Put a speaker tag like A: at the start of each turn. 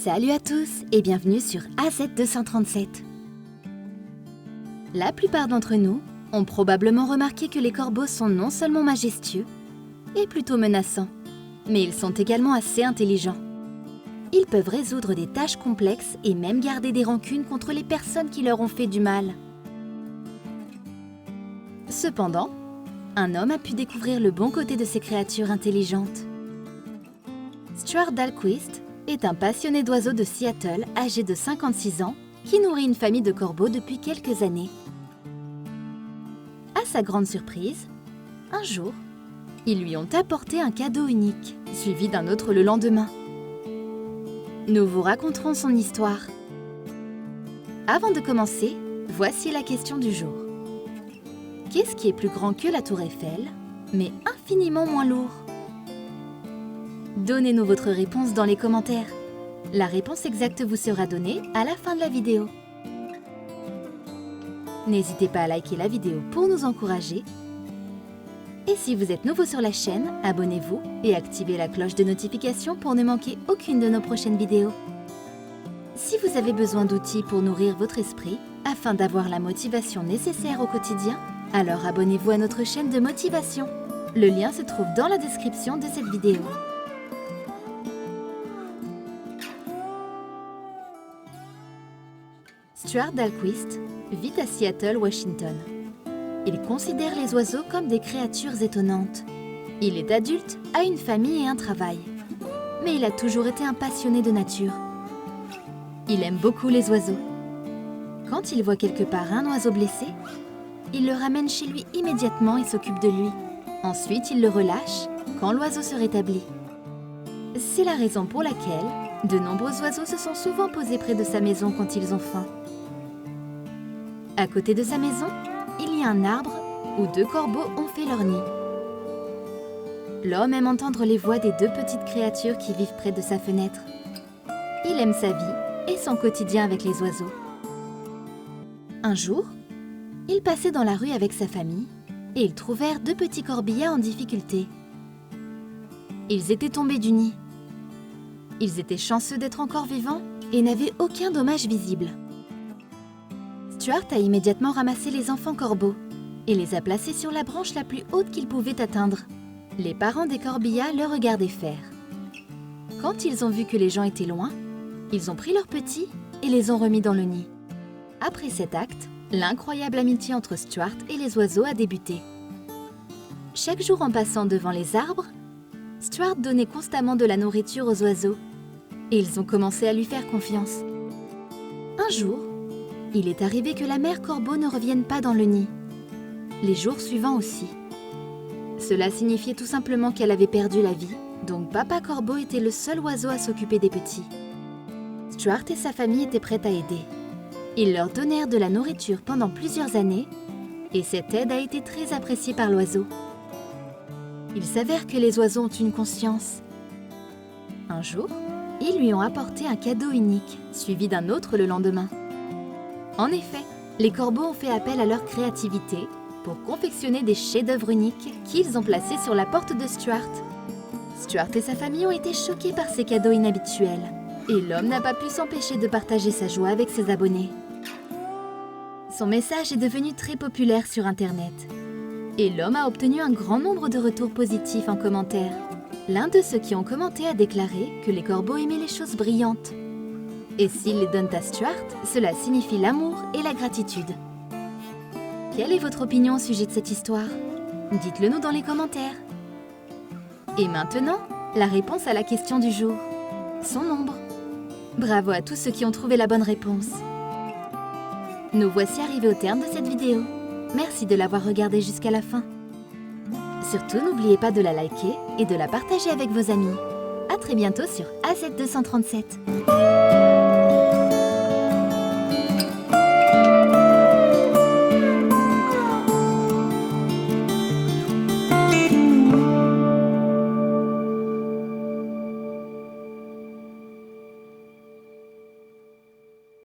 A: Salut à tous et bienvenue sur AZ237. La plupart d'entre nous ont probablement remarqué que les corbeaux sont non seulement majestueux et plutôt menaçants, mais ils sont également assez intelligents. Ils peuvent résoudre des tâches complexes et même garder des rancunes contre les personnes qui leur ont fait du mal. Cependant, un homme a pu découvrir le bon côté de ces créatures intelligentes. Stuart Dahlquist est un passionné d'oiseaux de Seattle âgé de 56 ans qui nourrit une famille de corbeaux depuis quelques années. À sa grande surprise, un jour, ils lui ont apporté un cadeau unique, suivi d'un autre le lendemain. Nous vous raconterons son histoire. Avant de commencer, voici la question du jour. Qu'est-ce qui est plus grand que la Tour Eiffel, mais infiniment moins lourd? Donnez-nous votre réponse dans les commentaires. La réponse exacte vous sera donnée à la fin de la vidéo. N'hésitez pas à liker la vidéo pour nous encourager. Et si vous êtes nouveau sur la chaîne, abonnez-vous et activez la cloche de notification pour ne manquer aucune de nos prochaines vidéos. Si vous avez besoin d'outils pour nourrir votre esprit, afin d'avoir la motivation nécessaire au quotidien, alors abonnez-vous à notre chaîne de motivation. Le lien se trouve dans la description de cette vidéo. Stuart Dahlquist vit à Seattle, Washington. Il considère les oiseaux comme des créatures étonnantes. Il est adulte, a une famille et un travail. Mais il a toujours été un passionné de nature. Il aime beaucoup les oiseaux. Quand il voit quelque part un oiseau blessé, il le ramène chez lui immédiatement et s'occupe de lui. Ensuite, il le relâche quand l'oiseau se rétablit. C'est la raison pour laquelle de nombreux oiseaux se sont souvent posés près de sa maison quand ils ont faim. À côté de sa maison, il y a un arbre où 2 corbeaux ont fait leur nid. L'homme aime entendre les voix des 2 petites créatures qui vivent près de sa fenêtre. Il aime sa vie et son quotidien avec les oiseaux. Un jour, il passait dans la rue avec sa famille et ils trouvèrent 2 petits corbillards en difficulté. Ils étaient tombés du nid. Ils étaient chanceux d'être encore vivants et n'avaient aucun dommage visible. Stuart a immédiatement ramassé les enfants corbeaux et les a placés sur la branche la plus haute qu'ils pouvaient atteindre. Les parents des corbillards le regardaient faire. Quand ils ont vu que les gens étaient loin, ils ont pris leurs petits et les ont remis dans le nid. Après cet acte, l'incroyable amitié entre Stuart et les oiseaux a débuté. Chaque jour en passant devant les arbres, Stuart donnait constamment de la nourriture aux oiseaux et ils ont commencé à lui faire confiance. Un jour, il est arrivé que la mère corbeau ne revienne pas dans le nid. Les jours suivants aussi. Cela signifiait tout simplement qu'elle avait perdu la vie, donc papa corbeau était le seul oiseau à s'occuper des petits. Stuart et sa famille étaient prêts à aider. Ils leur donnèrent de la nourriture pendant plusieurs années et cette aide a été très appréciée par l'oiseau. Il s'avère que les oiseaux ont une conscience. Un jour, ils lui ont apporté un cadeau unique, suivi d'un autre le lendemain. En effet, les corbeaux ont fait appel à leur créativité pour confectionner des chefs-d'œuvre uniques qu'ils ont placés sur la porte de Stuart. Stuart et sa famille ont été choqués par ces cadeaux inhabituels et l'homme n'a pas pu s'empêcher de partager sa joie avec ses abonnés. Son message est devenu très populaire sur Internet et l'homme a obtenu un grand nombre de retours positifs en commentaire. L'un de ceux qui ont commenté a déclaré que les corbeaux aimaient les choses brillantes. Et s'ils les donnent à Stuart, cela signifie l'amour et la gratitude. Quelle est votre opinion au sujet de cette histoire? Dites-le nous dans les commentaires. Et maintenant, la réponse à la question du jour. Son nombre. Bravo à tous ceux qui ont trouvé la bonne réponse. Nous voici arrivés au terme de cette vidéo. Merci de l'avoir regardée jusqu'à la fin. Surtout, n'oubliez pas de la liker et de la partager avec vos amis. À très bientôt sur AZ237.